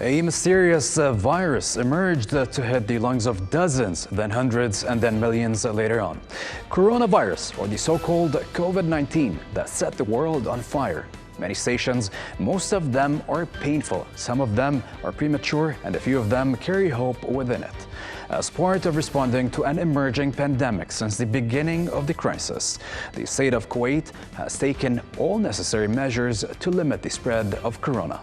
A mysterious virus emerged to hit the lungs of dozens, then hundreds, and then millions later on. Coronavirus, or the so-called COVID-19, that set the world on fire. Many stations, most of them are painful, some of them are premature, and a few of them carry hope within it. As part of responding to an emerging pandemic since the beginning of the crisis, the state of Kuwait has taken all necessary measures to limit the spread of corona.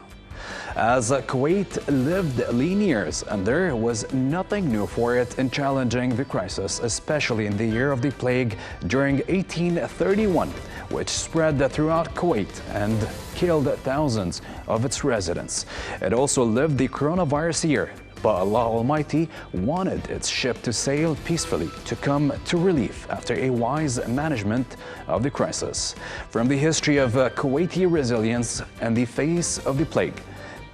As Kuwait lived lean years, and there was nothing new for it in challenging the crisis, especially in the year of the plague during 1831, which spread throughout Kuwait and killed thousands of its residents. It also lived the coronavirus year, but Allah Almighty wanted its ship to sail peacefully, to come to relief after a wise management of the crisis. From the history of Kuwaiti resilience and the face of the plague,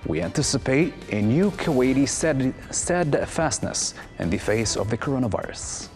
we anticipate a new Kuwaiti steadfastness in the face of the coronavirus.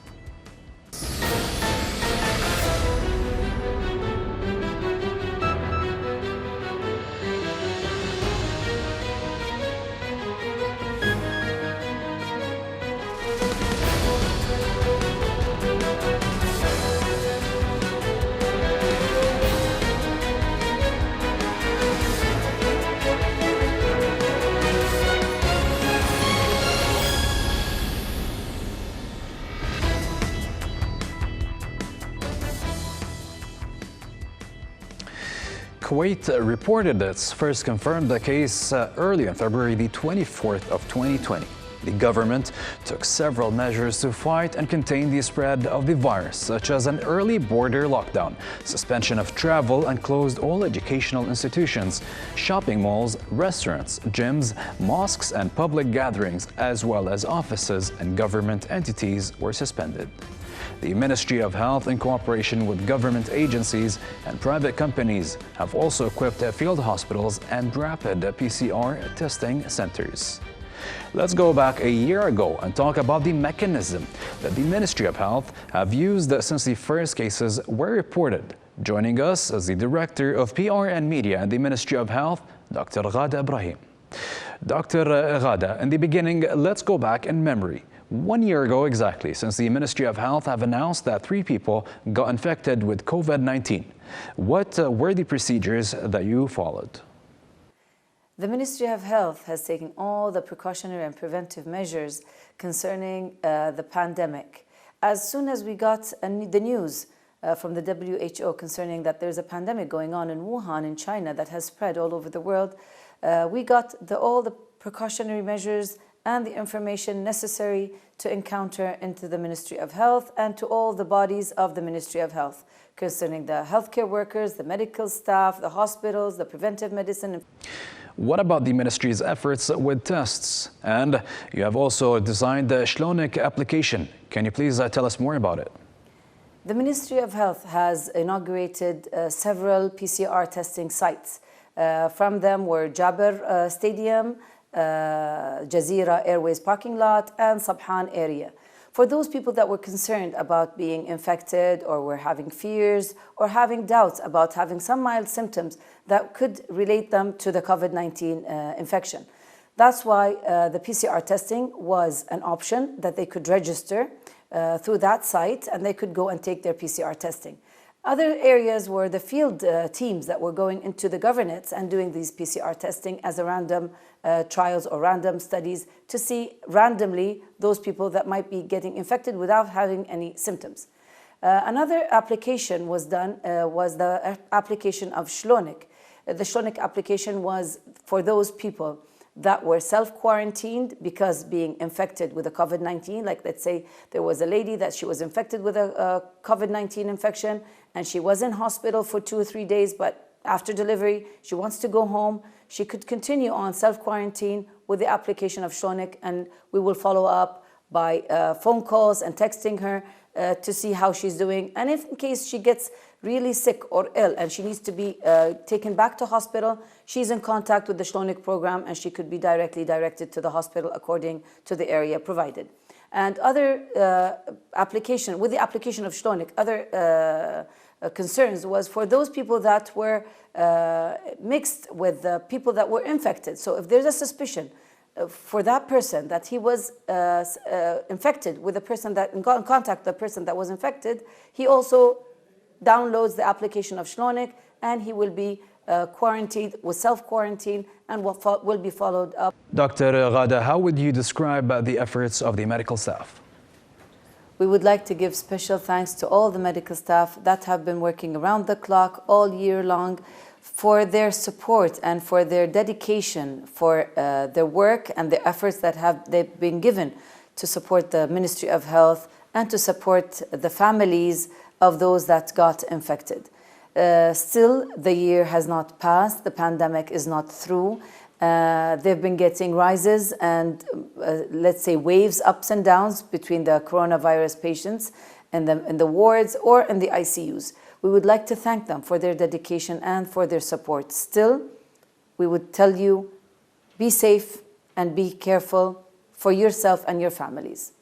Kuwait reported its first confirmed case early on February the 24th of 2020. The government took several measures to fight and contain the spread of the virus, such as an early border lockdown, suspension of travel, and closed all educational institutions. Shopping malls, restaurants, gyms, mosques, and public gatherings, as well as offices and government entities, were suspended. The Ministry of Health, in cooperation with government agencies and private companies, have also equipped field hospitals and rapid PCR testing centers. Let's go back a year ago and talk about the mechanism that the Ministry of Health have used since the first cases were reported. Joining us is the Director of PR and Media at the Ministry of Health, Dr. Ghada Ibrahim. Dr. Ghada, in the beginning, let's go back in memory. 1 year ago exactly, since the Ministry of Health have announced that 3 people got infected with COVID-19. What were the procedures that you followed? The Ministry of Health has taken all the precautionary and preventive measures concerning the pandemic. As soon as we got the news from the WHO concerning that there's a pandemic going on in Wuhan in China that has spread all over the world, we got all the precautionary measures and the information necessary to encounter into the Ministry of Health and to all the bodies of the Ministry of Health concerning the healthcare workers, the medical staff, the hospitals, the preventive medicine. What about the ministry's efforts with tests? And you have also designed the Shlonik application. Can you please tell us more about it? The Ministry of Health has inaugurated several PCR testing sites. From them were Jabir Stadium, Jazeera Airways parking lot, and Sabhan area. For those people that were concerned about being infected or were having fears or having doubts about having some mild symptoms that could relate them to the COVID-19 infection. That's why the PCR testing was an option that they could register through that site, and they could go and take their PCR testing. Other areas were the field teams that were going into the governorates and doing these PCR testing as a random trials or random studies to see randomly those people that might be getting infected without having any symptoms. Another application was done was the application of Shlonik. The Shlonik application was for those people that were self-quarantined because being infected with a COVID-19, like let's say there was a lady that she was infected with a COVID-19 infection and she was in hospital for 2 or 3 days, but after delivery, she wants to go home. She could continue on self-quarantine with the application of Shlonik, and we will follow up by phone calls and texting her to see how she's doing. And if in case she gets really sick or ill and she needs to be taken back to hospital, she's in contact with the Shlonik program and she could be directly directed to the hospital according to the area provided. And other application, with the application of Shlonik, other concerns was for those people that were mixed with the people that were infected. So if there's a suspicion for that person that he was infected with a person that got in contact with the person that was infected, he also downloads the application of Shlonik, and he will be quarantined with self-quarantine and will be followed up. Dr. Ghada, how would you describe the efforts of the medical staff? We would like to give special thanks to all the medical staff that have been working around the clock all year long for their support and for their dedication, for their work and the efforts that they've been given to support the Ministry of Health and to support the families of those that got infected. Still, the year has not passed. The pandemic is not through. They've been getting rises and, let's say, waves, ups and downs between the coronavirus patients in the wards or in the ICUs. We would like to thank them for their dedication and for their support. Still, we would tell you, be safe and be careful for yourself and your families.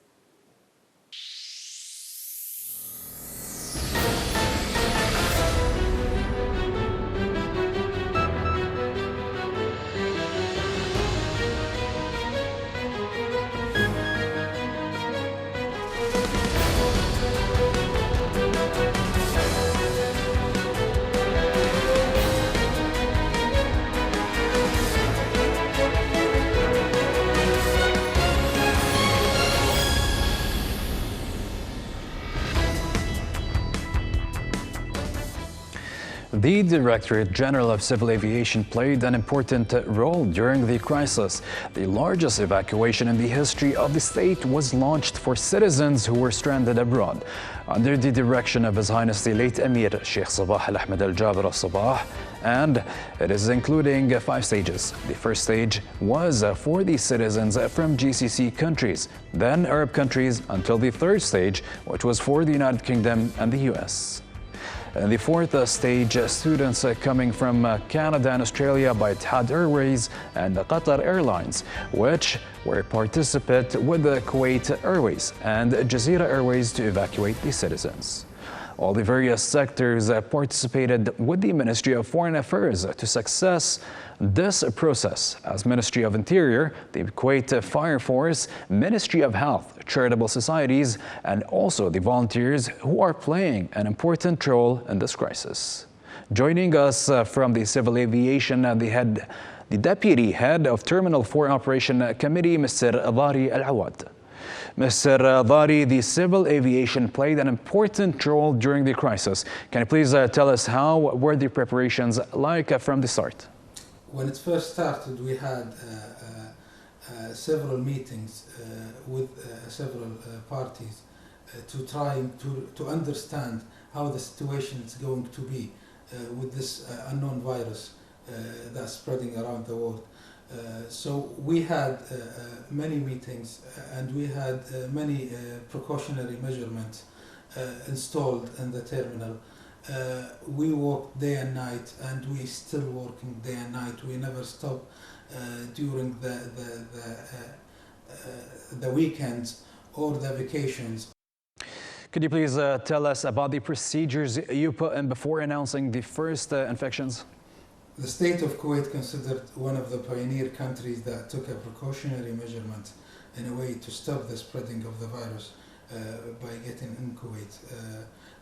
The Directorate General of Civil Aviation played an important role during the crisis. The largest evacuation in the history of the state was launched for citizens who were stranded abroad. Under the direction of His Highness the late Emir Sheikh Sabah Al Ahmed Al Jaber Al Sabah, and it is including 5 stages. The first stage was for the citizens from GCC countries, then Arab countries, until the third stage, which was for the United Kingdom and the US. In the fourth stage, students coming from Canada and Australia by Etihad Airways and Qatar Airlines, which were participant with the Kuwait Airways and Jazeera Airways to evacuate the citizens. All the various sectors participated with the Ministry of Foreign Affairs to success this process, as Ministry of Interior, the Kuwait Fire Force, Ministry of Health, charitable societies, and also the volunteers who are playing an important role in this crisis. Joining us from the Civil Aviation, the Deputy Head of Terminal 4 Operation Committee, Mr. Dhari Al-Awad. Mr. Dhari, the civil aviation played an important role during the crisis. Can you please tell us how were the preparations like from the start? When it first started, we had several meetings with several parties to try to understand how the situation is going to be with this unknown virus that's spreading around the world. So we had many meetings and we had many precautionary measurements installed in the terminal. We worked day and night, and we still working day and night. We never stop during the weekends or the vacations. Could you please tell us about the procedures you put in before announcing the first infections? The state of Kuwait considered one of the pioneer countries that took a precautionary measurement in a way to stop the spreading of the virus by getting in Kuwait.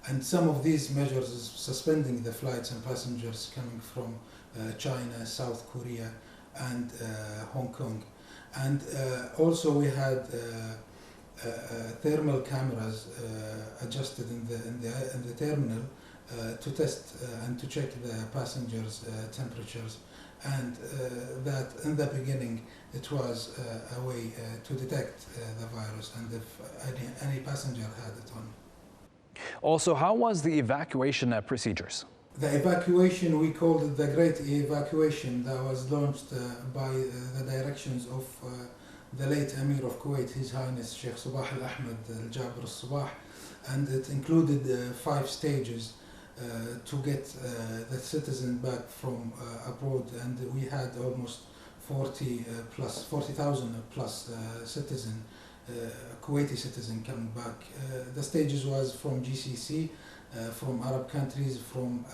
And some of these measures is suspending the flights and passengers coming from China, South Korea, and Hong Kong. And also we had thermal cameras adjusted in the terminal to test and to check the passengers' temperatures, and that in the beginning it was a way to detect the virus and if any passenger had it on. Also, how was the evacuation procedures? The evacuation, we called it the Great Evacuation, that was launched by the directions of the late Emir of Kuwait, His Highness Sheikh Sabah Al Ahmed Al Jaber Al Sabah, and it included 5 stages to get the citizen back from abroad, and we had almost 40,000 plus citizen, Kuwaiti citizen coming back. The stages was from GCC, from Arab countries, from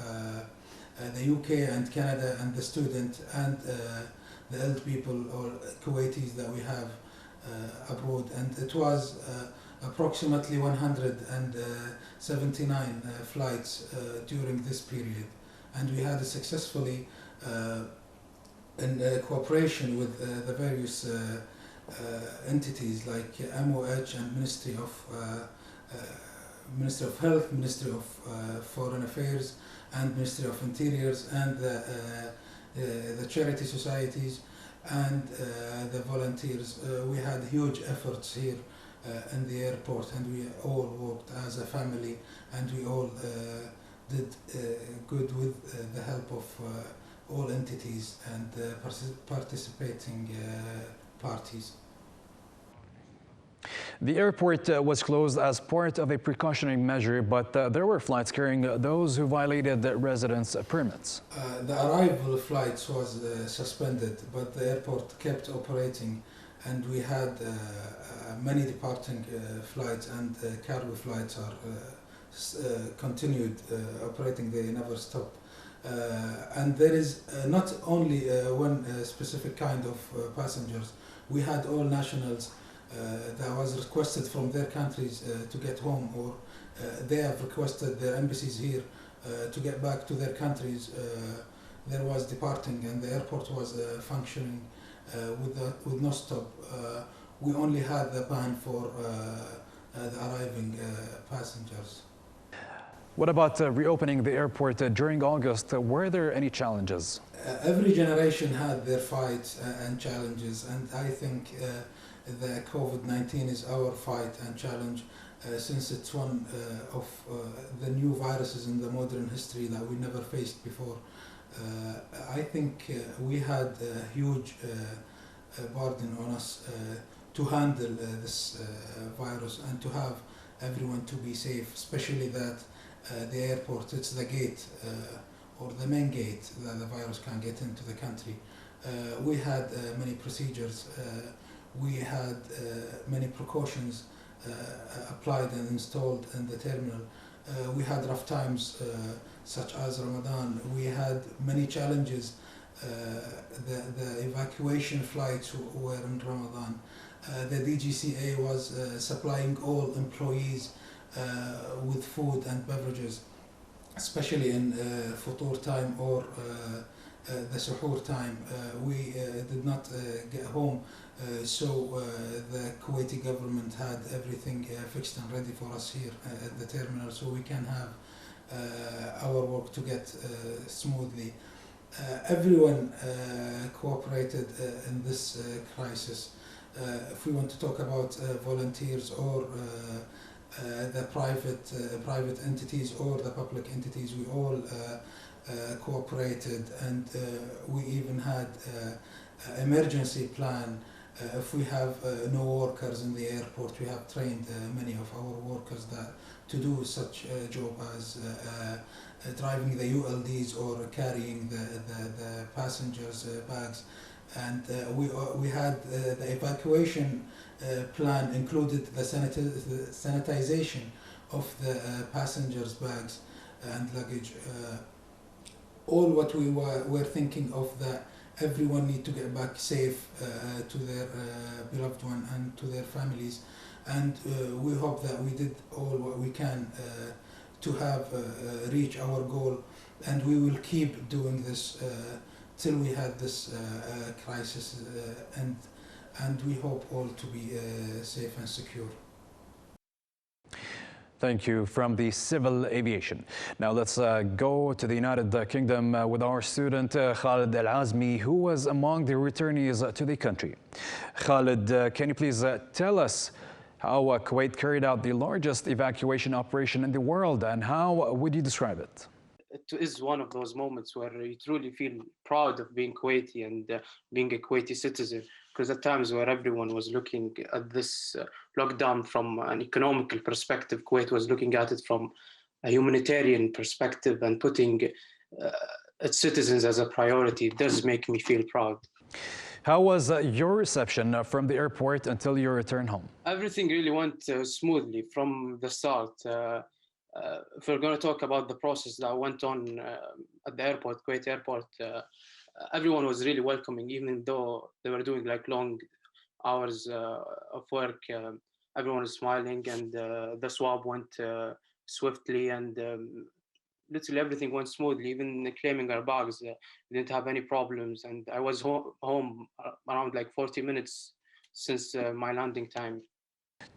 the UK and Canada, and the student, and the old people or Kuwaitis that we have abroad. And it was approximately 179 flights during this period. And we had successfully, in cooperation with the various entities like MOH and Ministry of Health, Ministry of Foreign Affairs, and Ministry of Interiors, and the charity societies and the volunteers. We had huge efforts here in the airport, and we all worked as a family, and we all did good with the help of all entities and participating parties. The airport was closed as part of a precautionary measure, but there were flights carrying those who violated the residents' permits. The arrival flights was suspended, but the airport kept operating, and we had many departing flights, and cargo flights are continued operating. They never stop. And there is not only one specific kind of passengers. We had all nationals that was requested from their countries to get home, or they have requested their embassies here to get back to their countries. There was departing, and the airport was functioning with no stop. We only had the ban for the arriving passengers. What about reopening the airport during August? Were there any challenges? Every generation had their fights and challenges, and I think the COVID-19 is our fight and challenge, since it's one of the new viruses in the modern history that we never faced before. I think we had a huge burden on us to handle this virus and to have everyone to be safe, especially that the airport, it's the gate or the main gate that the virus can get into the country. We had many procedures. We had many precautions applied and installed in the terminal. We had rough times such as Ramadan. We had many challenges. The evacuation flights were in Ramadan. The DGCA was supplying all employees with food and beverages, especially in futur time or the suhoor time. We did not get home, so the Kuwaiti government had everything fixed and ready for us here at the terminal, so we can have our work to get smoothly. Everyone cooperated in this crisis. If we want to talk about volunteers or the private entities or the public entities, we all cooperated, and we even had emergency plan. If we have no workers in the airport, we have trained many of our workers that to do such a job as driving the ULDs or carrying the passengers' bags. And we had the evacuation plan included the sanitization of the passengers' bags and luggage. All what we were thinking of, that everyone need to get back safe to their beloved one and to their families, and we hope that we did all what we can to have reach our goal, and we will keep doing this till we had this crisis and we hope all to be safe and secure. Thank you. From the civil aviation. Now let's go to the United Kingdom with our student Khalid Al-Azmi, who was among the returnees to the country. Khalid, can you please tell us how Kuwait carried out the largest evacuation operation in the world, and how would you describe it? It is one of those moments where you truly feel proud of being Kuwaiti and being a Kuwaiti citizen, because at times where everyone was looking at this lockdown from an economical perspective, Kuwait was looking at it from a humanitarian perspective and putting its citizens as a priority. It does make me feel proud. How was your reception from the airport until your return home? Everything really went smoothly from the start. if we're going to talk about the process that went on at the airport, Kuwait airport, everyone was really welcoming, even though they were doing like long hours of work. Everyone was smiling, and the swab went swiftly, and literally everything went smoothly. Even claiming our bags, we didn't have any problems. And I was home around like 40 minutes since my landing time.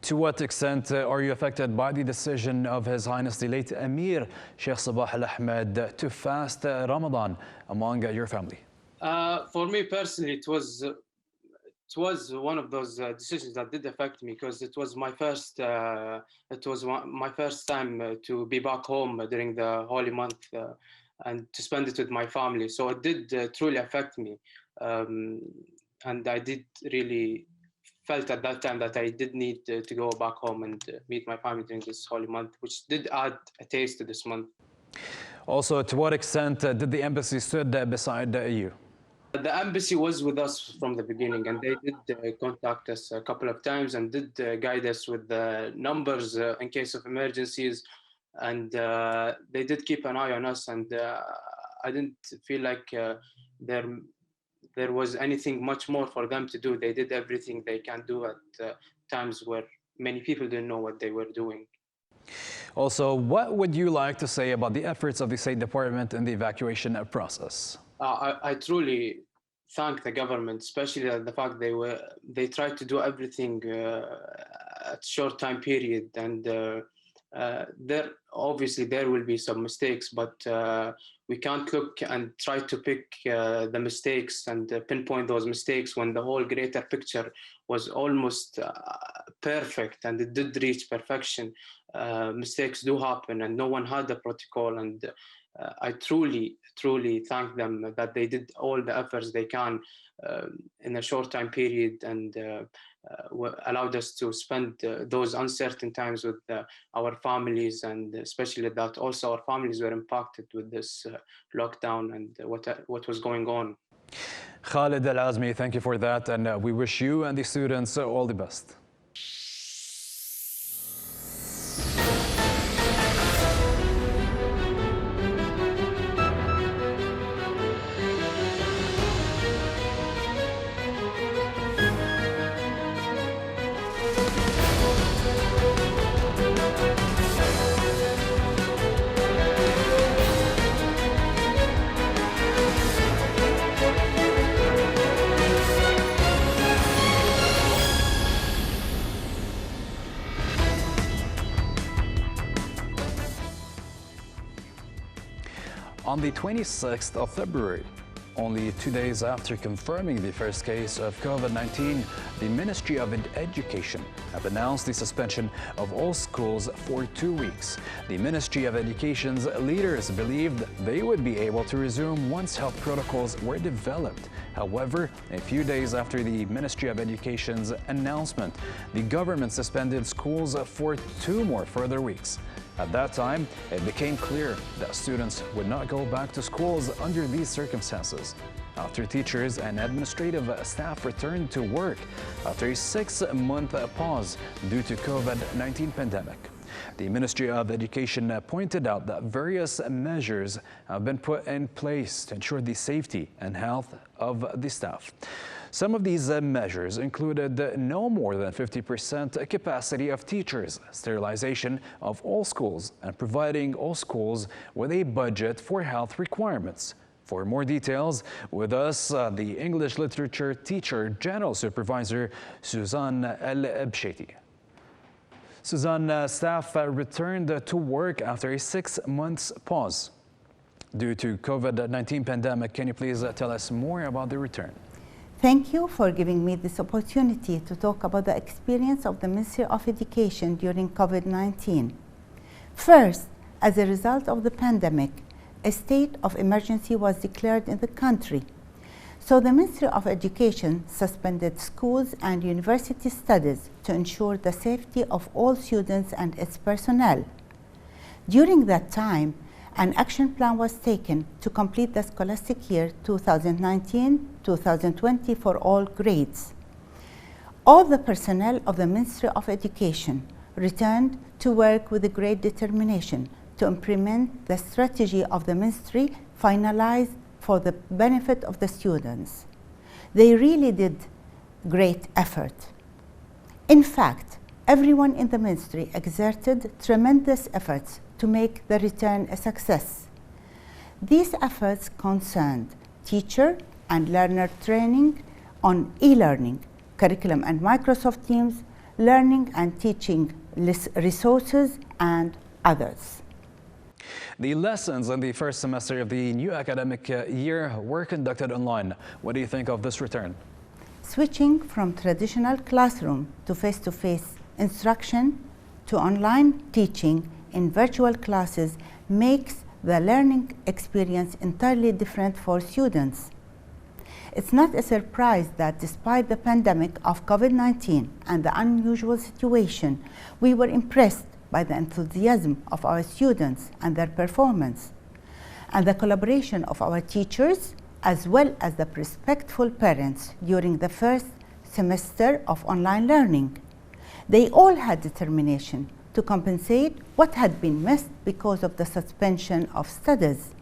To what extent are you affected by the decision of His Highness the late Emir Sheikh Sabah Al Ahmed to fast Ramadan among your family? For me personally, it was one of those decisions that did affect me, because it was my first time to be back home during the holy month and to spend it with my family. So it did truly affect me, and I did really felt at that time that I did need to go back home and meet my family during this holy month, which did add a taste to this month. Also, to what extent did the embassy stood beside you? The embassy was with us from the beginning, and they did contact us a couple of times and did guide us with the numbers in case of emergencies, and they did keep an eye on us, and I didn't feel like there was anything much more for them to do. They did everything they can do at times where many people didn't know what they were doing. Also, what would you like to say about the efforts of the State Department in the evacuation process? I truly thank the government, especially the fact they tried to do everything at short time period, and obviously there will be some mistakes, but we can't look and try to pick the mistakes and pinpoint those mistakes when the whole greater picture was almost perfect, and it did reach perfection. Mistakes do happen, and no one had the protocol, and I truly thank them that they did all the efforts they can in a short time period, and allowed us to spend those uncertain times with our families, and especially that also our families were impacted with this lockdown and what was going on. Khalid Al-Azmi, thank you for that, and we wish you and the students all the best. On the 26th of February, only 2 days after confirming the first case of COVID-19, the Ministry of Education have announced the suspension of all schools for 2 weeks. The Ministry of Education's leaders believed they would be able to resume once health protocols were developed. However, a few days after the Ministry of Education's announcement, the government suspended schools for 2 more further weeks. At that time, it became clear that students would not go back to schools under these circumstances. After teachers and administrative staff returned to work after a 6-month pause due to COVID-19 pandemic. The Ministry of Education pointed out that various measures have been put in place to ensure the safety and health of the staff. Some of these measures included no more than 50% capacity of teachers, sterilization of all schools, and providing all schools with a budget for health requirements. For more details, with us, the English Literature Teacher General Supervisor, Suzanne El-Bsheti. Suzanne, staff returned to work after a 6-month pause due to COVID-19 pandemic. Can you please tell us more about the return? Thank you for giving me this opportunity to talk about the experience of the Ministry of Education during COVID-19. First, as a result of the pandemic, a state of emergency was declared in the country. So the Ministry of Education suspended schools and university studies to ensure the safety of all students and its personnel. During that time, an action plan was taken to complete the scholastic year 2019-2020 for all grades. All the personnel of the Ministry of Education returned to work with great determination to implement the strategy of the ministry finalized for the benefit of the students. They really did great effort. In fact, everyone in the ministry exerted tremendous efforts to make the return a success. These efforts concerned teacher and learner training on e-learning, curriculum and Microsoft Teams, learning and teaching resources, and others. The lessons in the first semester of the new academic year were conducted online. What do you think of this return? Switching from traditional classroom to face-to-face instruction to online teaching in virtual classes makes the learning experience entirely different for students. It's not a surprise that despite the pandemic of COVID-19 and the unusual situation, we were impressed by the enthusiasm of our students and their performance, and the collaboration of our teachers, as well as the respectful parents during the first semester of online learning. They all had determination to compensate what had been missed because of the suspension of studies.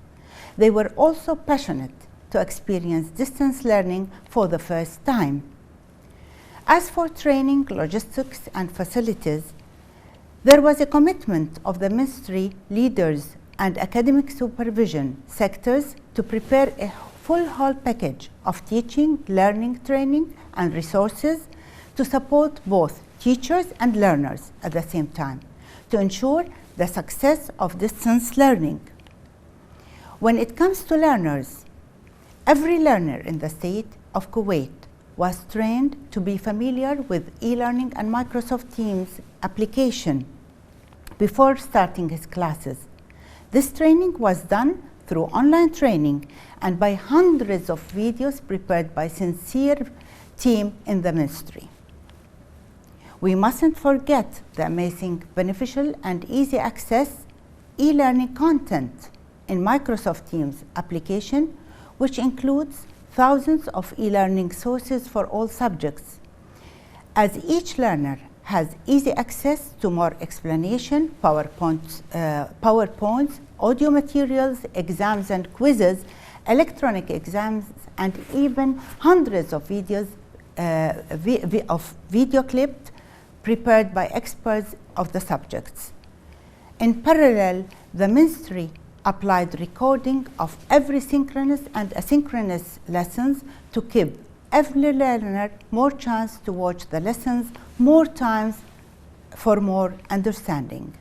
They were also passionate to experience distance learning for the first time. As for training, logistics, and facilities, there was a commitment of the ministry leaders and academic supervision sectors to prepare a full whole package of teaching, learning, training, and resources to support both teachers and learners at the same time to ensure the success of distance learning. When it comes to learners, every learner in the state of Kuwait was trained to be familiar with e-learning and Microsoft Teams application before starting his classes. This training was done through online training and by hundreds of videos prepared by sincere team in the ministry. We mustn't forget the amazing, beneficial, and easy access e-learning content in Microsoft Teams application, which includes thousands of e-learning sources for all subjects. As each learner has easy access to more explanation, PowerPoints, audio materials, exams and quizzes, electronic exams, and even hundreds of videos of video clips prepared by experts of the subjects. In parallel, the ministry applied recording of every synchronous and asynchronous lessons to give every learner more chance to watch the lessons more times for more understanding.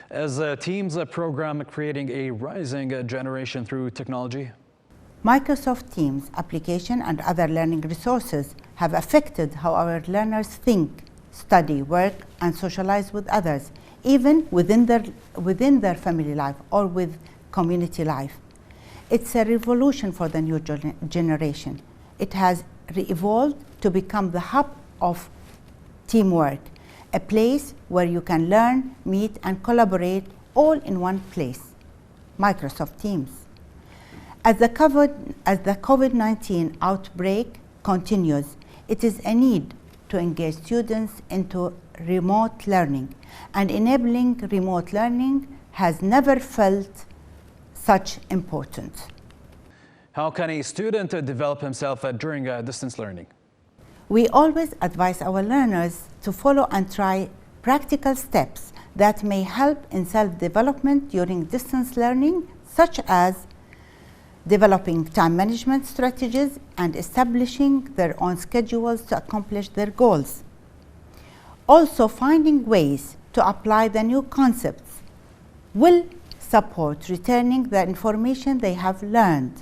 Is Teams a program creating a rising generation through technology? Microsoft Teams application and other learning resources have affected how our learners think, study, work, and socialize with others, even within their family life or with community life. It's a revolution for the new generation. It has re-evolved to become the hub of teamwork, a place where you can learn, meet, and collaborate all in one place, Microsoft Teams. As the COVID-19 outbreak continues, it is a need to engage students into remote learning, and enabling remote learning has never felt such importance. How can a student develop himself during distance learning? We always advise our learners to follow and try practical steps that may help in self-development during distance learning, such as developing time management strategies and establishing their own schedules to accomplish their goals. Also, finding ways to apply the new concepts will support returning the information they have learned.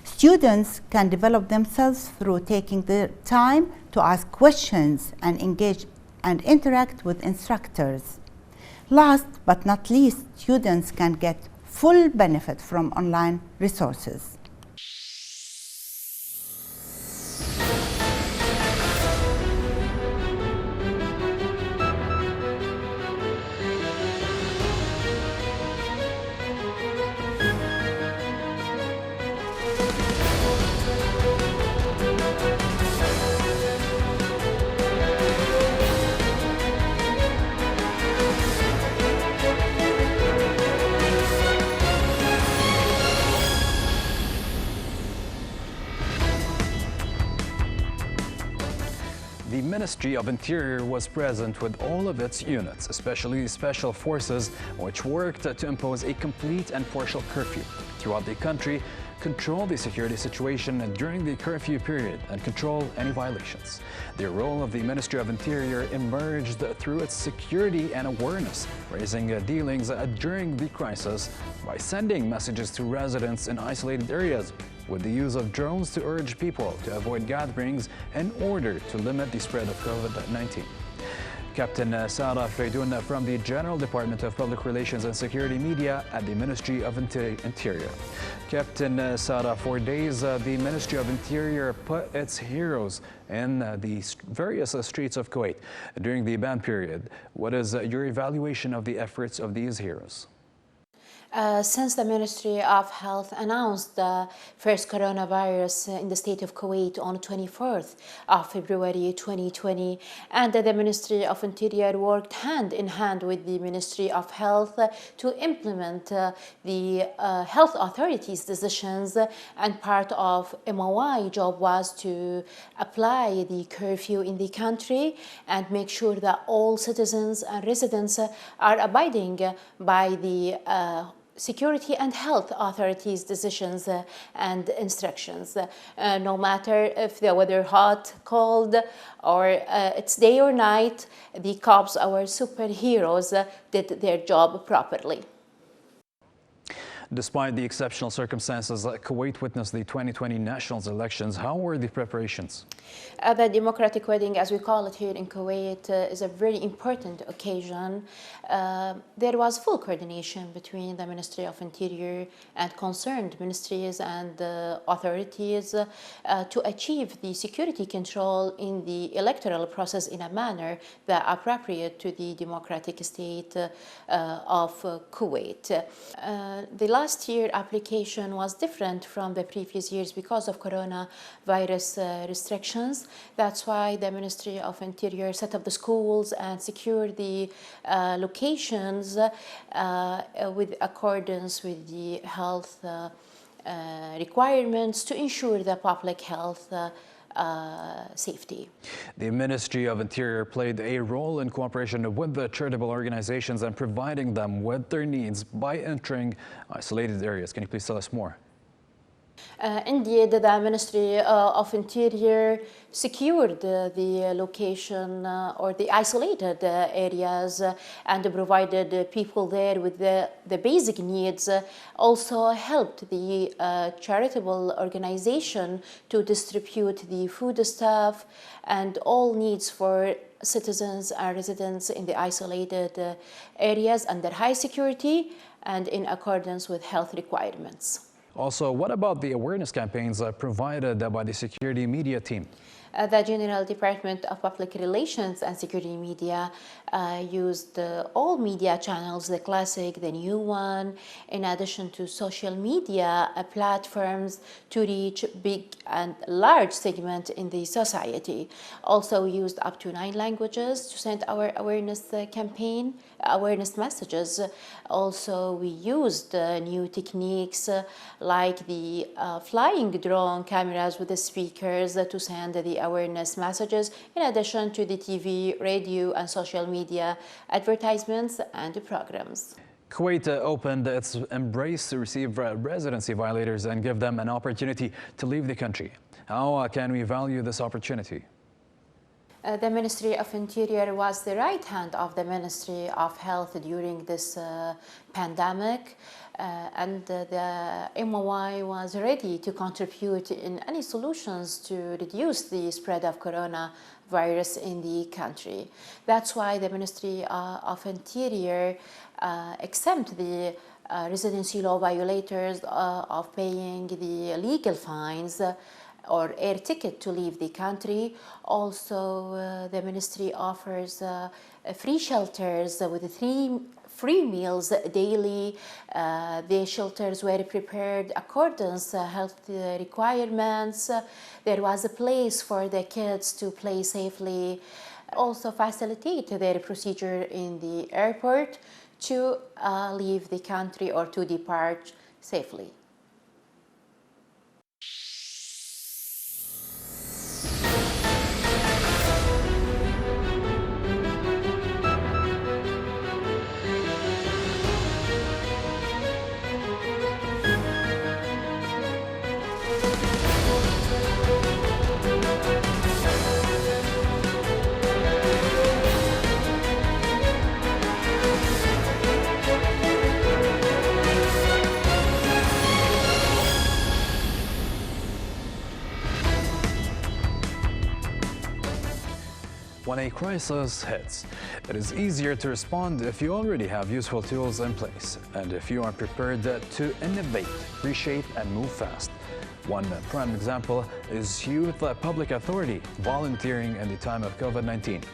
Students can develop themselves through taking the time to ask questions and engage and interact with instructors. Last but not least, students can get full benefit from online resources. the Ministry of Interior was present with all of its units, especially special forces, which worked to impose a complete and partial curfew throughout the country, control the security situation during the curfew period, and control any violations. The role of the Ministry of Interior emerged through its security and awareness, raising dealings during the crisis by sending messages to residents in isolated areas with the use of drones to urge people to avoid gatherings in order to limit the spread of COVID-19. Captain Sarah Freidoun from the General Department of Public Relations and Security Media at the Ministry of Interior. Captain Sarah, for days the Ministry of Interior put its heroes in the various streets of Kuwait during the ban period. What is your evaluation of the efforts of these heroes? Since the Ministry of Health announced the first coronavirus in the state of Kuwait on 24th of February 2020, and the Ministry of Interior worked hand in hand with the Ministry of Health to implement the health authorities' decisions, and part of MOI job was to apply the curfew in the country and make sure that all citizens and residents are abiding by the security and health authorities' decisions and instructions. No matter if the weather hot, cold, or it's day or night, the cops, our superheroes, did their job properly. Despite the exceptional circumstances, Kuwait witnessed the 2020 national elections. How were the preparations? The democratic wedding, as we call it here in Kuwait, is a very important occasion. There was full coordination between the Ministry of Interior and concerned ministries and authorities to achieve the security control in the electoral process in a manner that appropriate to the democratic state of Kuwait. The last year application was different from the previous years because of coronavirus restrictions. That's why the Ministry of Interior set up the schools and secured the locations with accordance with the health requirements to ensure the public health safety. The Ministry of Interior played a role in cooperation with the charitable organizations and providing them with their needs by entering isolated areas. Can you please tell us more? Indeed, the Ministry of Interior secured the location or the isolated areas and provided people there with the basic needs. Also helped the charitable organization to distribute the foodstuff and all needs for citizens and residents in the isolated areas under high security and in accordance with health requirements. Also, what about the awareness campaigns provided by the security media team? The General Department of Public Relations and Security Media used all media channels, the classic, the new one, in addition to social media platforms to reach big and large segment in the society. Also used up to 9 languages to send our awareness campaign, awareness messages. Also, we used new techniques like the flying drone cameras with the speakers to send the awareness messages, in addition to the TV, radio, and social media advertisements and programs. Kuwait opened its embrace to receive residency violators and give them an opportunity to leave the country. How can we value this opportunity? The Ministry of Interior was the right hand of the Ministry of Health during this pandemic, and the MOI was ready to contribute in any solutions to reduce the spread of coronavirus in the country. That's why the Ministry of Interior exempt the residency law violators of paying the legal fines or air ticket to leave the country. Also, the ministry offers free shelters with 3 free meals daily. The shelters were prepared accordance health requirements. There was a place for the kids to play safely. Also facilitate their procedure in the airport to leave the country or to depart safely. when a crisis hits. It is easier to respond if you already have useful tools in place and if you are prepared to innovate, reshape, and move fast. One prime example is Youth Public Authority volunteering in the time of COVID-19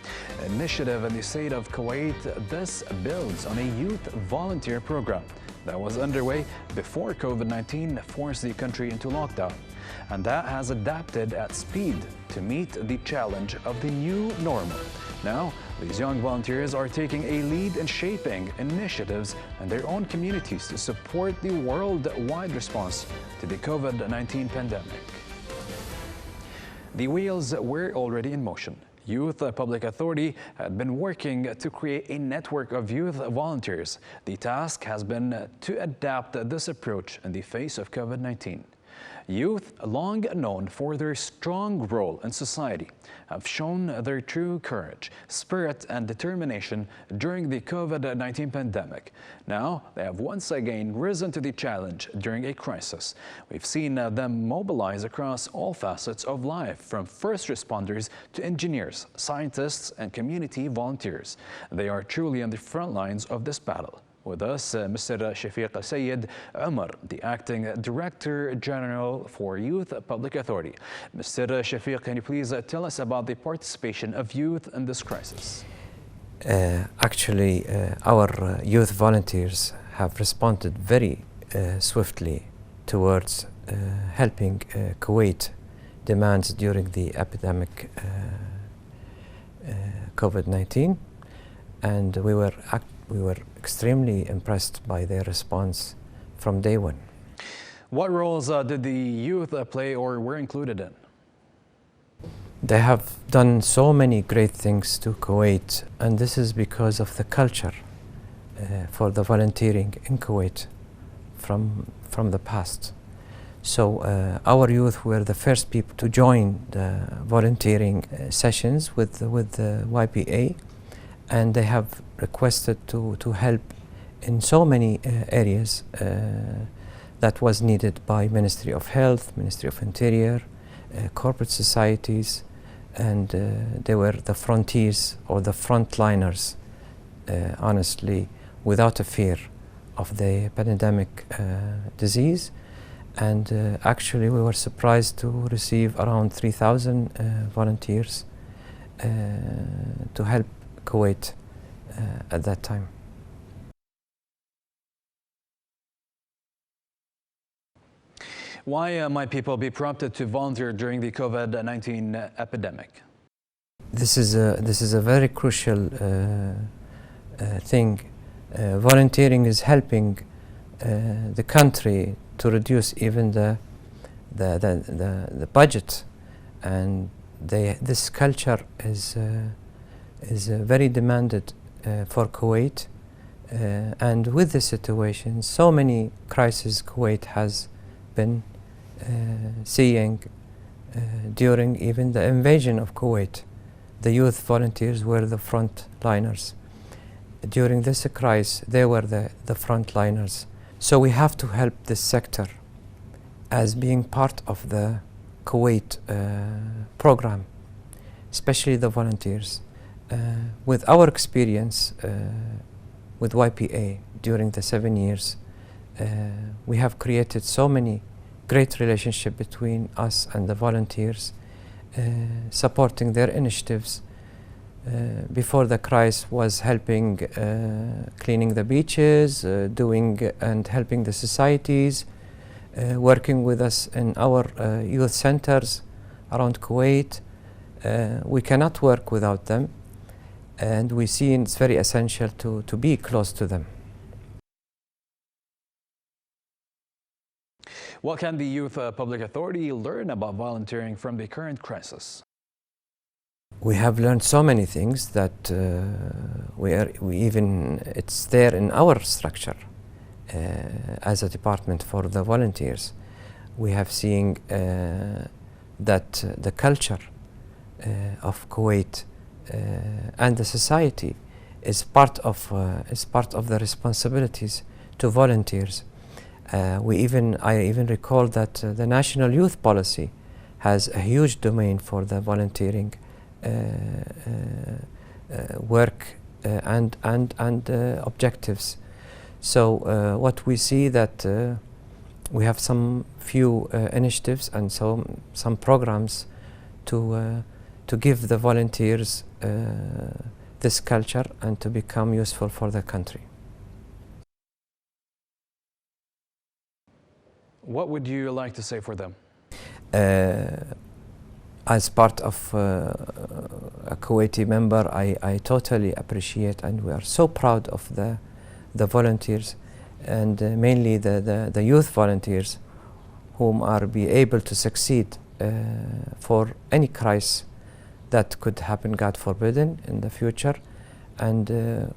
initiative in the state of Kuwait. This builds on a youth volunteer program that was underway before COVID-19 forced the country into lockdown, and that has adapted at speed to meet the challenge of the new normal. Now, these young volunteers are taking a lead in shaping initiatives in their own communities to support the worldwide response to the COVID-19 pandemic. The wheels were already in motion. Youth Public Authority had been working to create a network of youth volunteers. The task has been to adapt this approach in the face of COVID-19. Youth, long known for their strong role in society, have shown their true courage, spirit, and determination during the COVID-19 pandemic. Now, they have once again risen to the challenge during a crisis. We've seen them mobilize across all facets of life, from first responders to engineers, scientists, and community volunteers. They are truly on the front lines of this battle. With us, Mr. Shafiq Sayed Umar, the Acting Director General for Youth Public Authority. Mr. Shafiq, can you please tell us about the participation of youth in this crisis? Actually, our youth volunteers have responded very swiftly towards helping Kuwait demands during the epidemic COVID-19, and we were extremely impressed by their response from day one. What roles did the youth play or were included in? They have done so many great things to Kuwait, and this is because of the culture for the volunteering in Kuwait from the past. So our youth were the first people to join the volunteering sessions with the YPA, and they have requested to help in so many areas that was needed by Ministry of Health, Ministry of Interior, corporate societies, and they were the frontiers or the frontliners, honestly, without a fear of the pandemic disease. And actually we were surprised to receive around 3,000 volunteers to help Kuwait at that time. Why might people be prompted to volunteer during the COVID-19 epidemic? This is a very crucial thing. Volunteering is helping the country to reduce even the budget, and this culture is very demanded for Kuwait, and with the situation, so many crises Kuwait has been seeing during even the invasion of Kuwait. The youth volunteers were the frontliners. During this crisis, they were the frontliners. So we have to help this sector as being part of the Kuwait program, especially the volunteers. With our experience with YPA during the 7 years, we have created so many great relationships between us and the volunteers, supporting their initiatives. Before the crisis was helping cleaning the beaches, doing and helping the societies, working with us in our youth centers around Kuwait. We cannot work without them, and we see it's very essential to be close to them. What can the Youth Public Authority learn about volunteering from the current crisis? We have learned so many things that it's there in our structure as a department for the volunteers. We have seen that the culture of Kuwait and the society is part of the responsibilities to volunteers. I even recall that the National Youth Policy has a huge domain for the volunteering work and objectives. So what we see that we have some few initiatives and some programs to give the volunteers this culture and to become useful for the country. What would you like to say for them? As part of a Kuwaiti member, I totally appreciate, and we are so proud of the volunteers, and mainly the youth volunteers, whom are be able to succeed for any crisis that could happen, God forbidden, in the future. And the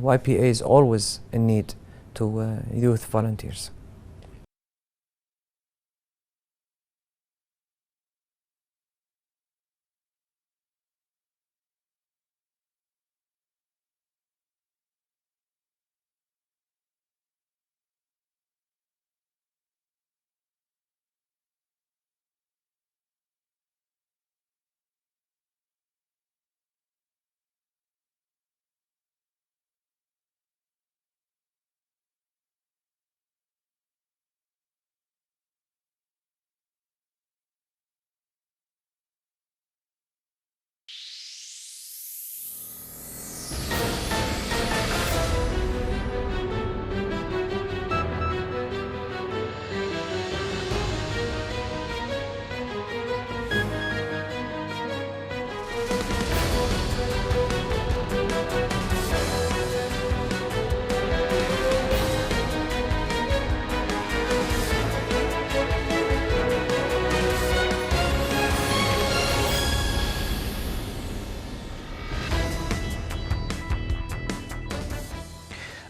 YPA is always in need to youth volunteers.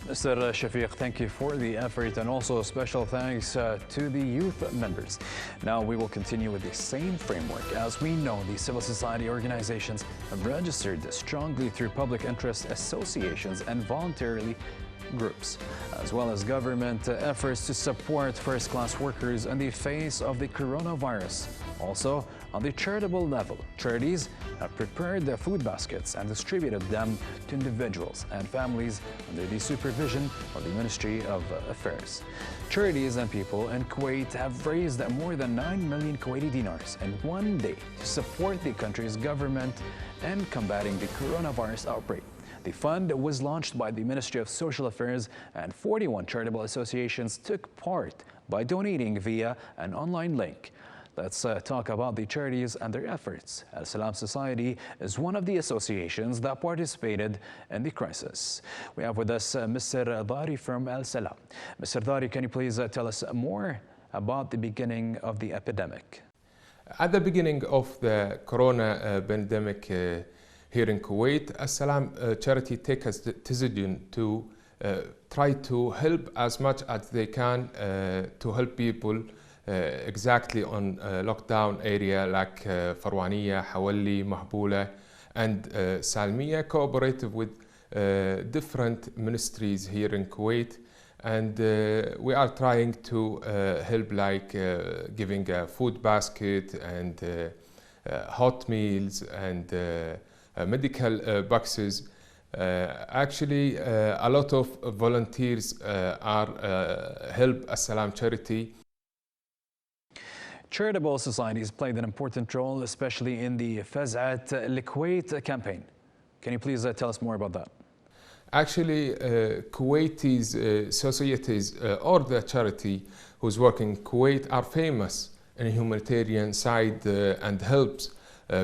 Mr. Shafiq, thank you for the effort, and also special thanks to the youth members. Now we will continue with the same framework. As we know, the civil society organizations have registered strongly through public interest associations and voluntarily groups, as well as government efforts to support first-class workers in the face of the coronavirus. Also, on the charitable level, charities have prepared their food baskets and distributed them to individuals and families under the supervision of the Ministry of Affairs. Charities and people in Kuwait have raised more than 9 million Kuwaiti dinars in one day to support the country's government in combating the coronavirus outbreak. The fund was launched by the Ministry of Social Affairs, and 41 charitable associations took part by donating via an online link. Let's talk about the charities and their efforts. Al Salam Society is one of the associations that participated in the crisis. We have with us Mr. Dari from Al Salam. Mr. Dari, can you please tell us more about the beginning of the epidemic? At the beginning of the corona pandemic here in Kuwait, Al Salam charity take a decision to try to help as much as they can to help people exactly on lockdown area like Farwaniya, Hawali, Mahbula and Salmiya, cooperative with different ministries here in Kuwait, and we are trying to help like giving a food basket and hot meals and medical boxes. Actually, a lot of volunteers are help Al Salam charity. Charitable societies played an important role, especially in the Faz'at Al-Kuwait campaign. Can you please tell us more about that? Actually, Kuwaitis societies or the charity who's working in Kuwait are famous in humanitarian side and helps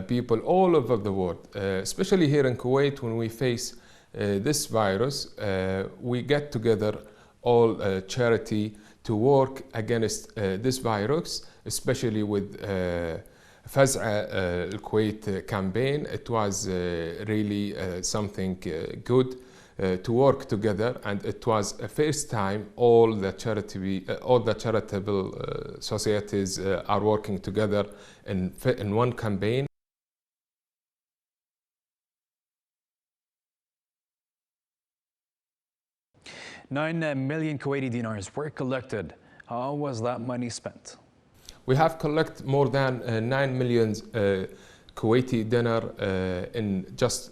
people all over the world, especially here in Kuwait. When we face this virus, we get together all charity to work against this virus, especially with Faz'a Al-Kuwait campaign. It was really something good to work together, and it was a first time all the charitable societies are working together in one campaign. $9 million Kuwaiti dinars were collected. How was that money spent? We have collected more than 9 million Kuwaiti dinar in just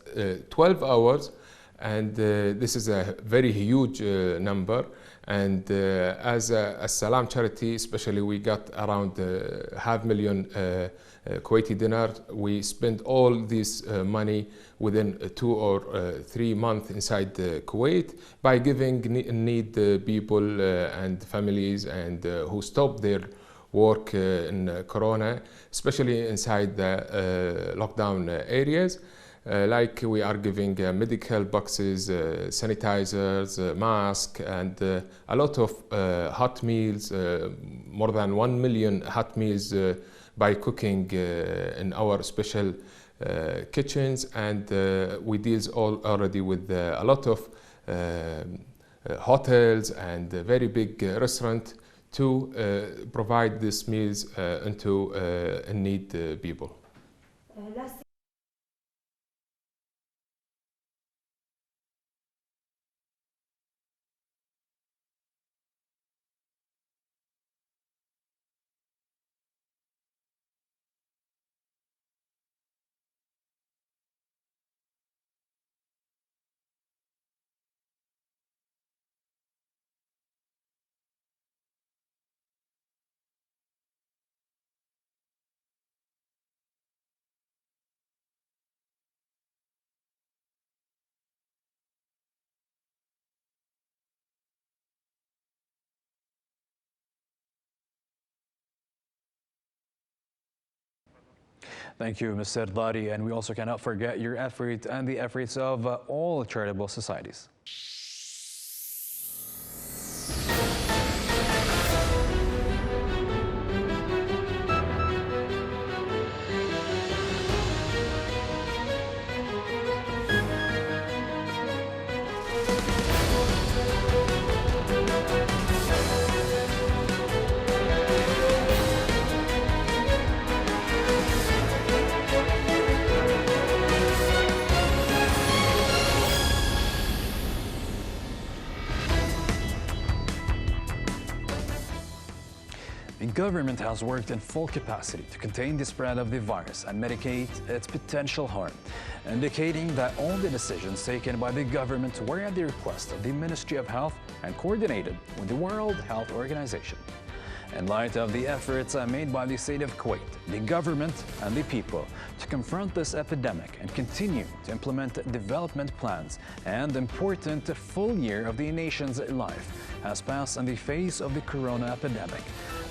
12 hours, and this is a very huge number. And as a Salam charity, especially, we got around 500,000 Kuwaiti dinar. We spent all this money within 2 or 3 months inside Kuwait by giving need people and families and who stopped their work in Corona, especially inside the lockdown areas. Like we are giving medical boxes, sanitizers, masks, and a lot of hot meals, more than 1 million hot meals by cooking in our special kitchens. And we deal already with a lot of hotels and very big restaurants to provide these meals into in need people. Thank you, Mr. Dari, and we also cannot forget your effort and the efforts of all charitable societies. The government has worked in full capacity to contain the spread of the virus and mitigate its potential harm, indicating that all the decisions taken by the government were at the request of the Ministry of Health and coordinated with the World Health Organization. In light of the efforts made by the state of Kuwait, the government and the people to confront this epidemic and continue to implement development plans, and important full year of the nation's life has passed in the face of the corona epidemic,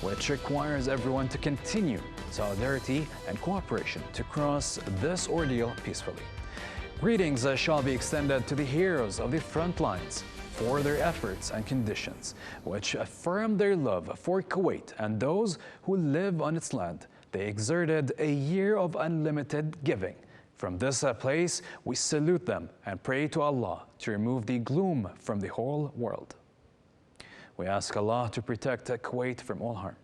which requires everyone to continue solidarity and cooperation to cross this ordeal peacefully. Greetings shall be extended to the heroes of the front lines for their efforts and conditions, which affirm their love for Kuwait and those who live on its land. They exerted a year of unlimited giving. From this place, we salute them and pray to Allah to remove the gloom from the whole world. We ask Allah to protect Kuwait from all harm.